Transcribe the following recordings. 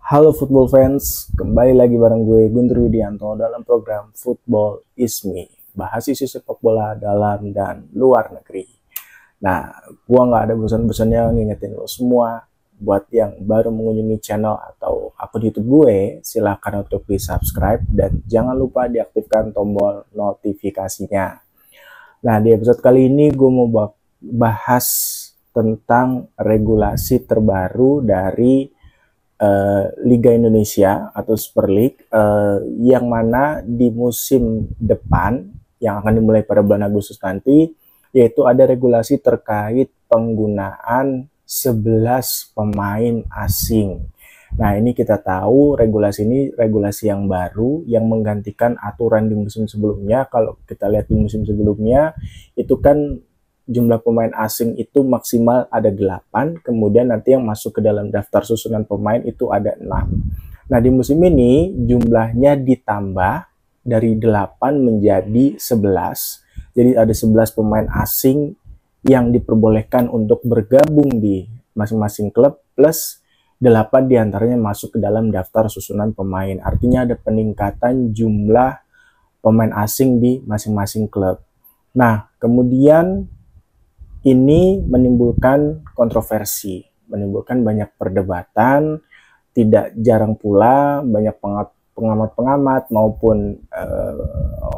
Halo football fans, kembali lagi bareng gue Guntur Widianto dalam program Football Is Me, bahas isu sepak bola dalam dan luar negeri. Nah, gue nggak ada bosan-bosannya ngingetin lo semua, buat yang baru mengunjungi channel atau akun YouTube gue, silahkan untuk di subscribe dan jangan lupa diaktifkan tombol notifikasinya. Nah, di episode kali ini gue mau bahas tentang regulasi terbaru dari Liga Indonesia atau Super League, yang mana di musim depan yang akan dimulai pada bulan Agustus nanti, yaitu ada regulasi terkait penggunaan 11 pemain asing. Nah, ini kita tahu regulasi ini regulasi yang baru yang menggantikan aturan di musim sebelumnya. Kalau kita lihat di musim sebelumnya itu kan jumlah pemain asing itu maksimal ada 8, kemudian nanti yang masuk ke dalam daftar susunan pemain itu ada 6. Nah, di musim ini jumlahnya ditambah dari 8 menjadi 11. Jadi ada 11 pemain asing yang diperbolehkan untuk bergabung di masing-masing klub, plus 8 diantaranya masuk ke dalam daftar susunan pemain. Artinya ada peningkatan jumlah pemain asing di masing-masing klub. Nah, kemudian ini menimbulkan kontroversi, menimbulkan banyak perdebatan. Tidak jarang pula banyak pengamat-pengamat maupun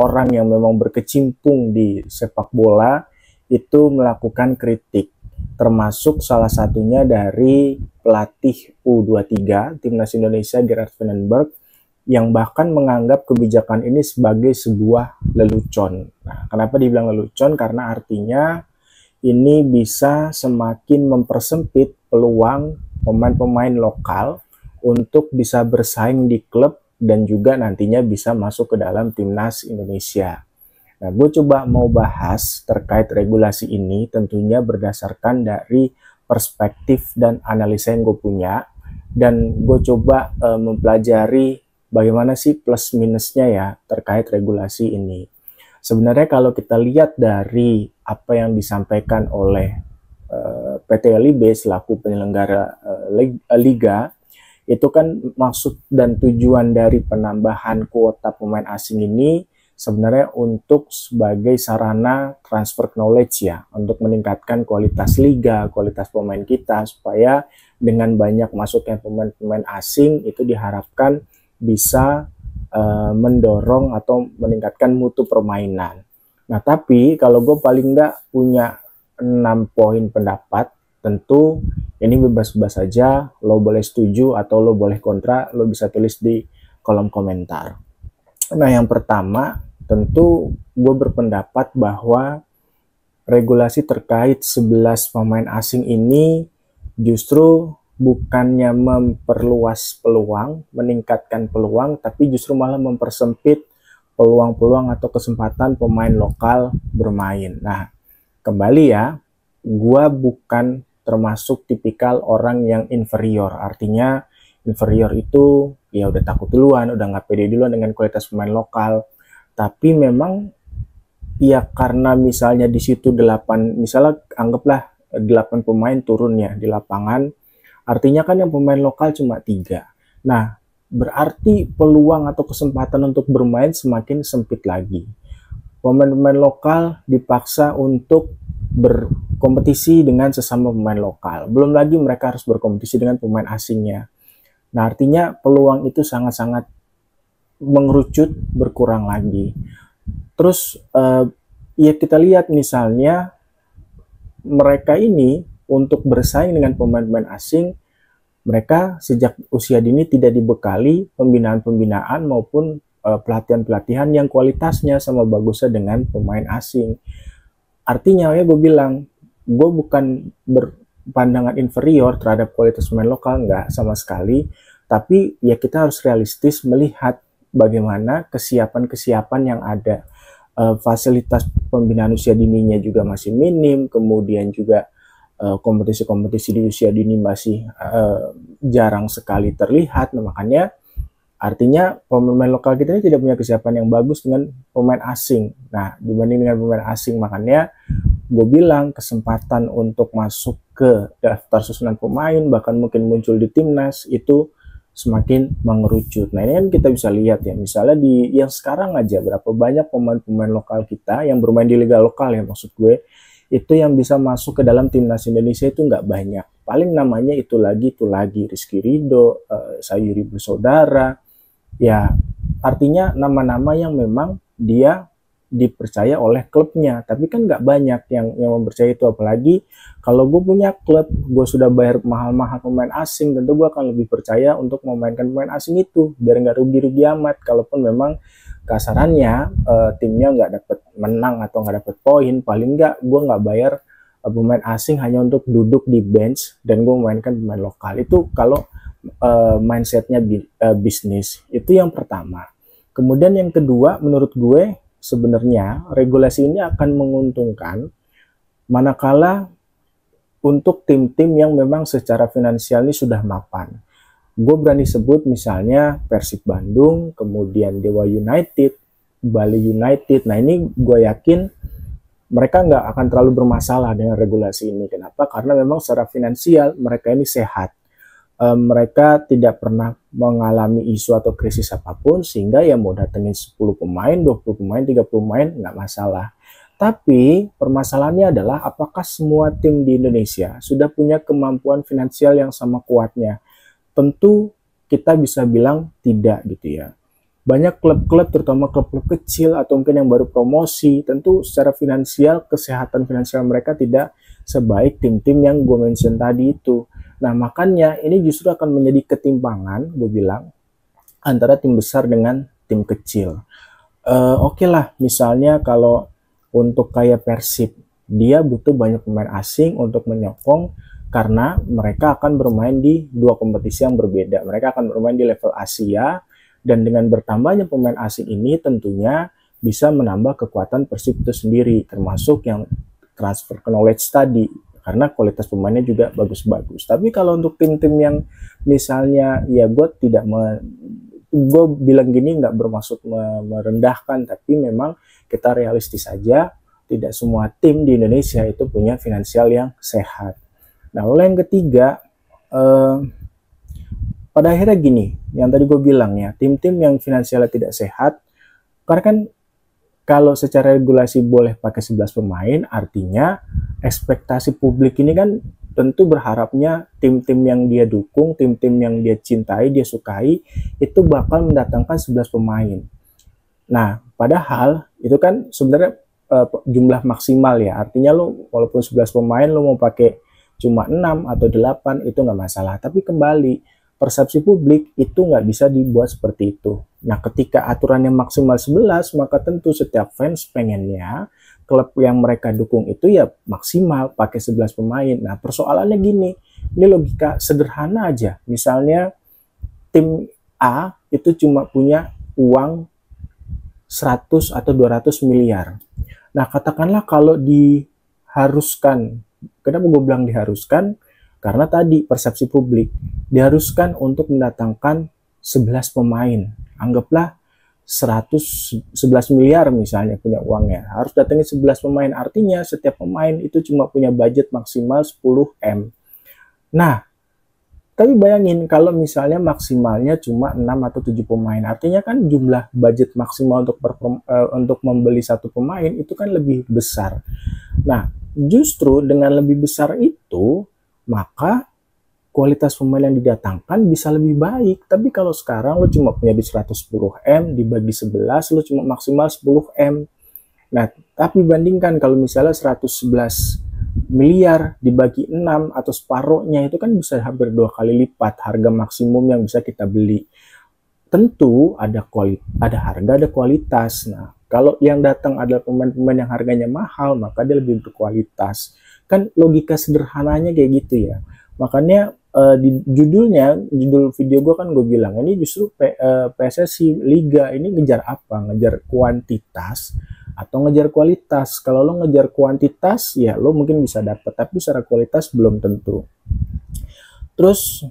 orang yang memang berkecimpung di sepak bola itu melakukan kritik, termasuk salah satunya dari pelatih U23 Timnas Indonesia Gerard Vandenberg, yang bahkan menganggap kebijakan ini sebagai sebuah lelucon. Nah, kenapa dibilang lelucon? Karena artinya ini bisa semakin mempersempit peluang pemain-pemain lokal untuk bisa bersaing di klub dan juga nantinya bisa masuk ke dalam timnas Indonesia. Nah, gue coba mau bahas terkait regulasi ini tentunya berdasarkan dari perspektif dan analisa yang gue punya, dan gue coba mempelajari bagaimana sih plus minusnya ya terkait regulasi ini. Sebenarnya kalau kita lihat dari apa yang disampaikan oleh PT LIB selaku penyelenggara Liga, itu kan maksud dan tujuan dari penambahan kuota pemain asing ini sebenarnya untuk sebagai sarana transfer knowledge ya, untuk meningkatkan kualitas liga, kualitas pemain kita, supaya dengan banyak masuknya pemain-pemain asing itu diharapkan bisa mendorong atau meningkatkan mutu permainan. Nah, tapi kalau gue paling nggak punya 6 poin pendapat, tentu ini bebas-bebas saja, lo boleh setuju atau lo boleh kontra, lo bisa tulis di kolom komentar. Nah, yang pertama, tentu gue berpendapat bahwa regulasi terkait 11 pemain asing ini justru bukannya memperluas peluang, meningkatkan peluang, tapi justru malah mempersempit peluang-peluang atau kesempatan pemain lokal bermain. Nah, kembali ya, gua bukan termasuk tipikal orang yang inferior. Artinya inferior itu ya udah takut duluan, udah nggak pede duluan dengan kualitas pemain lokal. Tapi memang ya karena misalnya di situ 8, misalnya anggaplah 8 pemain turun ya di lapangan, artinya kan yang pemain lokal cuma 3. Nah, berarti peluang atau kesempatan untuk bermain semakin sempit lagi. Pemain-pemain lokal dipaksa untuk berkompetisi dengan sesama pemain lokal. Belum lagi mereka harus berkompetisi dengan pemain asingnya. Nah, artinya peluang itu sangat-sangat mengerucut, berkurang lagi. Terus ya kita lihat misalnya mereka ini untuk bersaing dengan pemain-pemain asing, mereka sejak usia dini tidak dibekali pembinaan-pembinaan maupun pelatihan-pelatihan yang kualitasnya sama bagusnya dengan pemain asing. Artinya ya gue bilang, gue bukan berpandangan inferior terhadap kualitas pemain lokal, enggak sama sekali. Tapi ya kita harus realistis melihat bagaimana kesiapan-kesiapan yang ada. Fasilitas pembinaan usia dininya juga masih minim, kemudian juga kompetisi-kompetisi di usia dini masih jarang sekali terlihat. Nah, makanya artinya pemain lokal kita ini tidak punya kesiapan yang bagus dengan pemain asing. Nah, dibanding dengan pemain asing, makanya gue bilang kesempatan untuk masuk ke daftar susunan pemain, bahkan mungkin muncul di timnas, itu semakin mengerucut. Nah, ini kan kita bisa lihat ya, misalnya di yang sekarang aja berapa banyak pemain-pemain lokal kita yang bermain di liga lokal ya, maksud gue, itu yang bisa masuk ke dalam timnas Indonesia itu nggak banyak. Paling namanya itu lagi Rizky Ridho, Sayuri Bersaudara, ya artinya nama-nama yang memang dia dipercaya oleh klubnya, tapi kan nggak banyak yang mempercaya itu. Apalagi kalau gue punya klub, gue sudah bayar mahal-mahal pemain asing, tentu gue akan lebih percaya untuk memainkan pemain asing itu biar nggak rugi-rugi amat. Kalaupun memang kasarannya timnya nggak dapat menang atau nggak dapat poin, paling nggak gue nggak bayar pemain asing hanya untuk duduk di bench dan gue memainkan pemain lokal. Itu kalau mindsetnya bisnis. Itu yang pertama. Kemudian yang kedua, menurut gue sebenarnya regulasi ini akan menguntungkan manakala untuk tim-tim yang memang secara finansial ini sudah mapan. Gue berani sebut misalnya Persib Bandung, kemudian Dewa United, Bali United. Nah, ini gue yakin mereka nggak akan terlalu bermasalah dengan regulasi ini. Kenapa? Karena memang secara finansial mereka ini sehat. Mereka tidak pernah mengalami isu atau krisis apapun, sehingga ya mau datengin 10 pemain, 20 pemain, 30 pemain, nggak masalah. Tapi permasalahannya adalah apakah semua tim di Indonesia sudah punya kemampuan finansial yang sama kuatnya? Tentu kita bisa bilang tidak gitu ya. Banyak klub-klub, terutama klub-klub kecil atau mungkin yang baru promosi, tentu secara finansial, kesehatan finansial mereka tidak sebaik tim-tim yang gue mention tadi itu. Nah, makanya ini justru akan menjadi ketimpangan, gue bilang, antara tim besar dengan tim kecil. Oke lah, misalnya kalau untuk kayak Persib, dia butuh banyak pemain asing untuk menyokong karena mereka akan bermain di dua kompetisi yang berbeda. Mereka akan bermain di level Asia, dan dengan bertambahnya pemain asing ini tentunya bisa menambah kekuatan Persib itu sendiri, termasuk yang transfer knowledge tadi, karena kualitas pemainnya juga bagus-bagus. Tapi kalau untuk tim-tim yang misalnya, ya gue bilang gini nggak bermaksud merendahkan, tapi memang kita realistis saja, tidak semua tim di Indonesia itu punya finansial yang sehat. Nah, lalu yang ketiga, pada akhirnya gini, yang tadi gue bilang ya, tim-tim yang finansialnya tidak sehat, karena kan kalau secara regulasi boleh pakai 11 pemain, artinya ekspektasi publik ini kan tentu berharapnya tim-tim yang dia dukung, tim-tim yang dia cintai, dia sukai, itu bakal mendatangkan 11 pemain. Nah, padahal itu kan sebenarnya jumlah maksimal ya, artinya lo walaupun 11 pemain lo mau pakai cuma 6 atau 8 itu nggak masalah. Tapi kembali, persepsi publik itu nggak bisa dibuat seperti itu. Nah, ketika aturannya maksimal 11, maka tentu setiap fans pengennya klub yang mereka dukung itu ya maksimal pakai 11 pemain. Nah, persoalannya gini, ini logika sederhana aja. Misalnya tim A itu cuma punya uang 100 atau 200 miliar. Nah, katakanlah kalau diharuskan, kenapa gue bilang diharuskan? Karena tadi persepsi publik diharuskan untuk mendatangkan 11 pemain. Anggaplah 11 miliar misalnya punya uangnya. Harus datangin 11 pemain. Artinya setiap pemain itu cuma punya budget maksimal 10 M. Nah, tapi bayangin kalau misalnya maksimalnya cuma 6 atau 7 pemain. Artinya kan jumlah budget maksimal untuk membeli satu pemain itu kan lebih besar. Nah, justru dengan lebih besar itu, maka kualitas pemain yang didatangkan bisa lebih baik. Tapi kalau sekarang lo cuma punya di 110 M, dibagi 11, lo cuma maksimal 10 M. Nah, tapi bandingkan kalau misalnya 111 miliar dibagi 6 atau separohnya, itu kan bisa hampir 2 kali lipat harga maksimum yang bisa kita beli. Tentu ada harga, ada kualitas. Nah, kalau yang datang adalah pemain-pemain yang harganya mahal, maka dia lebih berkualitas. Kan logika sederhananya kayak gitu ya. Makanya di judul video gue kan gue bilang, ini justru PSSI Liga ini ngejar apa? Ngejar kuantitas atau ngejar kualitas. Kalau lo ngejar kuantitas, ya lo mungkin bisa dapat, tapi secara kualitas belum tentu. Terus,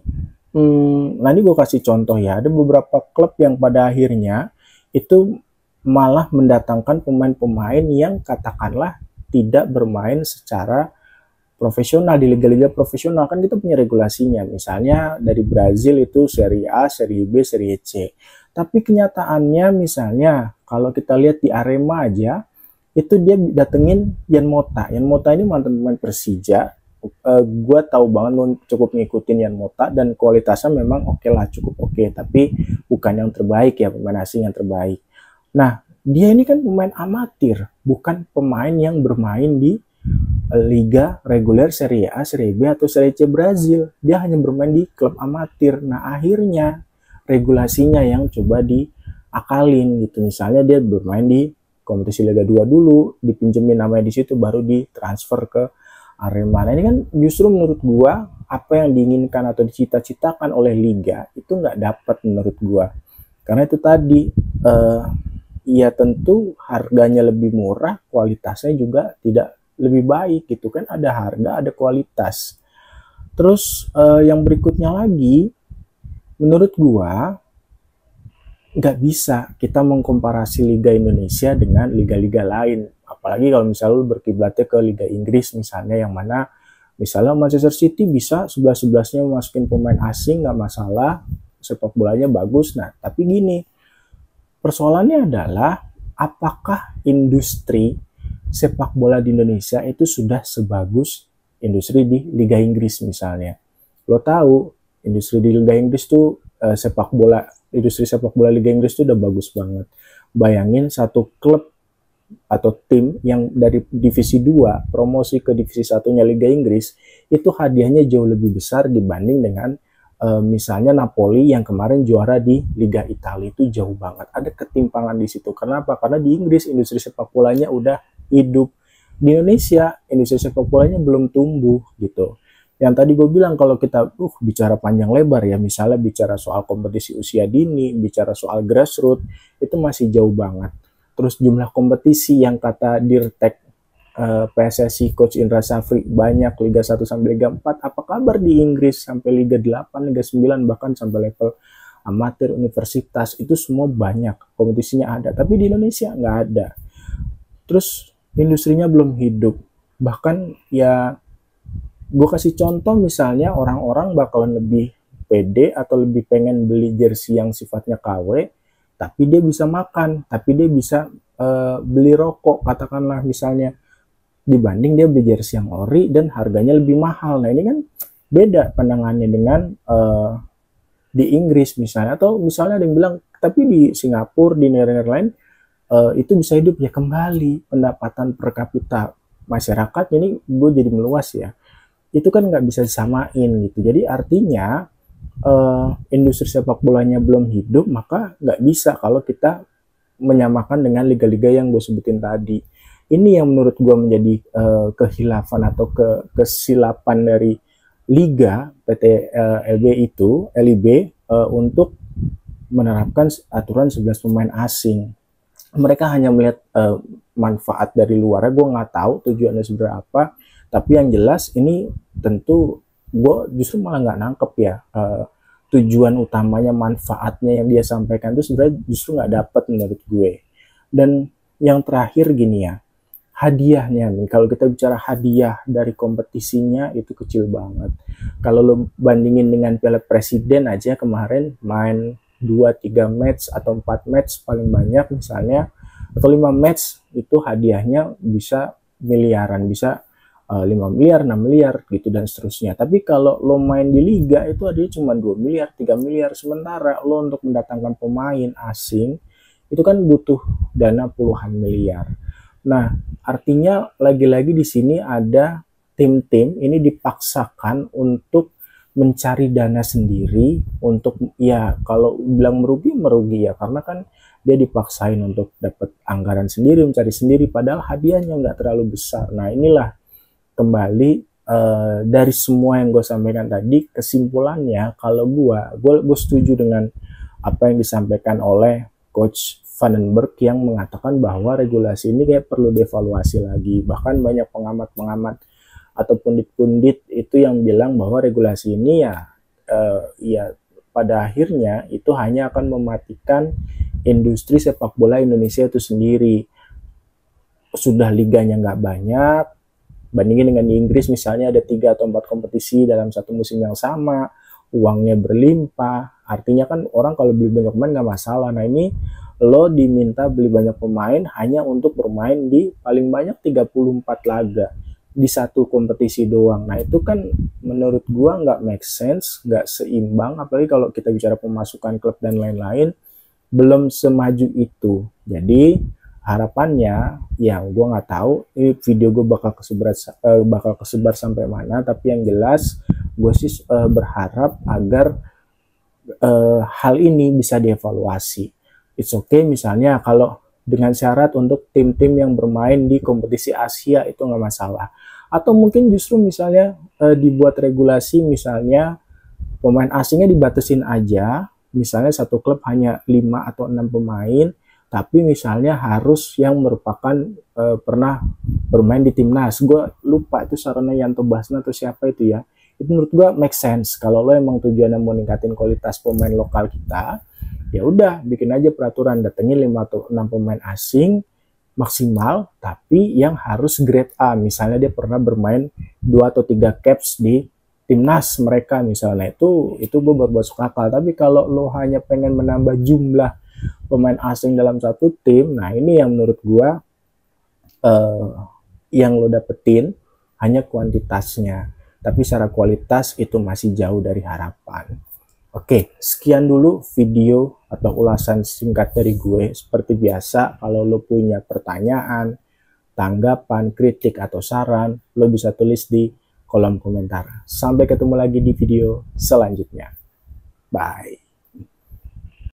nanti gue kasih contoh ya, ada beberapa klub yang pada akhirnya itu malah mendatangkan pemain-pemain yang katakanlah tidak bermain secara profesional, di liga-liga profesional kan kita punya regulasinya. Misalnya dari Brazil itu Serie A, Serie B, Serie C. Tapi kenyataannya misalnya kalau kita lihat di Arema aja, itu dia datengin Yan Mota. Yan Mota ini mantan pemain Persija. Gue tahu banget, gue cukup ngikutin Yan Mota dan kualitasnya memang oke lah, cukup oke. Tapi bukan yang terbaik ya, pemain asing yang terbaik. Nah, dia ini kan pemain amatir, bukan pemain yang bermain di liga reguler Serie A, Serie B, atau Serie C Brazil. Dia hanya bermain di klub amatir. Nah, akhirnya regulasinya yang coba diakalin gitu. Misalnya dia bermain di kompetisi Liga 2 dulu, dipinjemin namanya di situ, baru ditransfer ke Arema. Nah, ini kan justru menurut gua apa yang diinginkan atau dicita-citakan oleh liga itu nggak dapat menurut gua. Karena itu tadi ya tentu harganya lebih murah, kualitasnya juga tidak lebih baik gitu kan, ada harga, ada kualitas. Terus yang berikutnya lagi, menurut gua nggak bisa kita mengkomparasi Liga Indonesia dengan liga-liga lain. Apalagi kalau misalnya lu berkiblatnya ke Liga Inggris misalnya, yang mana misalnya Manchester City bisa 11-11-nya masukin pemain asing, nggak masalah, sepak bolanya bagus. Nah, tapi gini, persoalannya adalah apakah industri sepak bola di Indonesia itu sudah sebagus industri di Liga Inggris misalnya. Lo tahu, industri di Liga Inggris tuh industri sepak bola Liga Inggris tuh udah bagus banget. Bayangin satu klub atau tim yang dari divisi 2 promosi ke divisi 1-nya Liga Inggris, itu hadiahnya jauh lebih besar dibanding dengan misalnya Napoli yang kemarin juara di Liga Italia. Itu jauh banget. Ada ketimpangan di situ. Kenapa? Karena di Inggris industri sepak bolanya udah hidup. Di Indonesia industri sepak bolanya belum tumbuh gitu. Yang tadi gue bilang, kalau kita bicara panjang lebar ya, misalnya bicara soal kompetisi usia dini, bicara soal grassroots, itu masih jauh banget. Terus jumlah kompetisi yang kata Dirtek PSSI Coach Indra Safri banyak, Liga 1 sampai Liga 4, apa kabar di Inggris sampai Liga 8, Liga 9, bahkan sampai level amatir, universitas, itu semua banyak, kompetisinya ada. Tapi di Indonesia nggak ada. Terus industrinya belum hidup. Bahkan ya, gue kasih contoh misalnya, orang-orang bakalan lebih pede atau lebih pengen beli jersey yang sifatnya KW, tapi dia bisa makan, tapi dia bisa beli rokok, katakanlah misalnya, dibanding dia beli jersey yang ori dan harganya lebih mahal. Nah, ini kan beda pandangannya dengan di Inggris misalnya, atau misalnya ada yang bilang, tapi di Singapura, di negara-negara lain, itu bisa hidup. Ya, kembali pendapatan per kapita masyarakat ini, gue jadi meluas ya, itu kan nggak bisa disamain gitu. Jadi artinya industri sepak bolanya belum hidup, maka nggak bisa kalau kita menyamakan dengan liga-liga yang gue sebutin tadi. Ini yang menurut gue menjadi kehilafan atau kesilapan dari liga PT LIB untuk menerapkan aturan 11 pemain asing. Mereka hanya melihat manfaat dari luarnya. Gue nggak tahu tujuannya seberapa, tapi yang jelas ini tentu gue justru malah nggak nangkep ya tujuan utamanya, manfaatnya yang dia sampaikan itu sebenarnya justru nggak dapat menurut gue. Dan yang terakhir gini ya, hadiahnya nih, kalau kita bicara hadiah dari kompetisinya itu kecil banget. Kalau lo bandingin dengan Piala Presiden aja kemarin, main 2-3 match atau 4 match paling banyak misalnya, atau 5 match, itu hadiahnya bisa miliaran, bisa 5 miliar, 6 miliar gitu dan seterusnya. Tapi kalau lo main di liga itu ada cuma 2 miliar, 3 miliar. Sementara lo untuk mendatangkan pemain asing itu kan butuh dana puluhan miliar. Nah, artinya lagi-lagi di sini ada tim-tim ini dipaksakan untuk mencari dana sendiri untuk, ya kalau bilang merugi ya, karena kan dia dipaksain untuk dapat anggaran sendiri, mencari sendiri, padahal hadiahnya nggak terlalu besar. Nah, inilah kembali dari semua yang gue sampaikan tadi, kesimpulannya kalau gue setuju dengan apa yang disampaikan oleh Coach Vandenberg yang mengatakan bahwa regulasi ini kayak perlu dievaluasi lagi. Bahkan banyak pengamat-pengamat atau pundit-pundit itu yang bilang bahwa regulasi ini ya pada akhirnya itu hanya akan mematikan industri sepak bola Indonesia itu sendiri. Sudah liganya nggak banyak, Bandingin dengan di Inggris misalnya ada 3 atau 4 kompetisi dalam satu musim yang sama, uangnya berlimpah, artinya kan orang kalau beli banyak pemain nggak masalah. Nah ini lo diminta beli banyak pemain hanya untuk bermain di paling banyak 34 laga di satu kompetisi doang. Nah itu kan menurut gua nggak make sense, nggak seimbang, apalagi kalau kita bicara pemasukan klub dan lain-lain, belum semaju itu. Jadi harapannya yang gue nggak tahu ini video gue bakal kesebar sampai mana, tapi yang jelas gue sih berharap agar hal ini bisa dievaluasi. It's okay misalnya kalau dengan syarat untuk tim-tim yang bermain di kompetisi Asia itu nggak masalah, atau mungkin justru misalnya dibuat regulasi, misalnya pemain asingnya dibatasin aja, misalnya satu klub hanya 5 atau 6 pemain, tapi misalnya harus yang merupakan pernah bermain di timnas. Gue lupa itu Sarana Yanto Basna atau siapa itu ya. Itu menurut gue make sense. Kalau lo emang tujuannya mau ningkatin kualitas pemain lokal kita, ya udah bikin aja peraturan, datengin 5 atau 6 pemain asing maksimal, tapi yang harus grade A. Misalnya dia pernah bermain 2 atau 3 caps di timnas mereka misalnya, itu gue bermasuk akal. Tapi kalau lo hanya pengen menambah jumlah pemain asing dalam satu tim, nah ini yang menurut gua yang lo dapetin hanya kuantitasnya, tapi secara kualitas itu masih jauh dari harapan. Oke, sekian dulu video atau ulasan singkat dari gue. Seperti biasa, kalau lo punya pertanyaan, tanggapan, kritik, atau saran, lo bisa tulis di kolom komentar. Sampai ketemu lagi di video selanjutnya. Bye.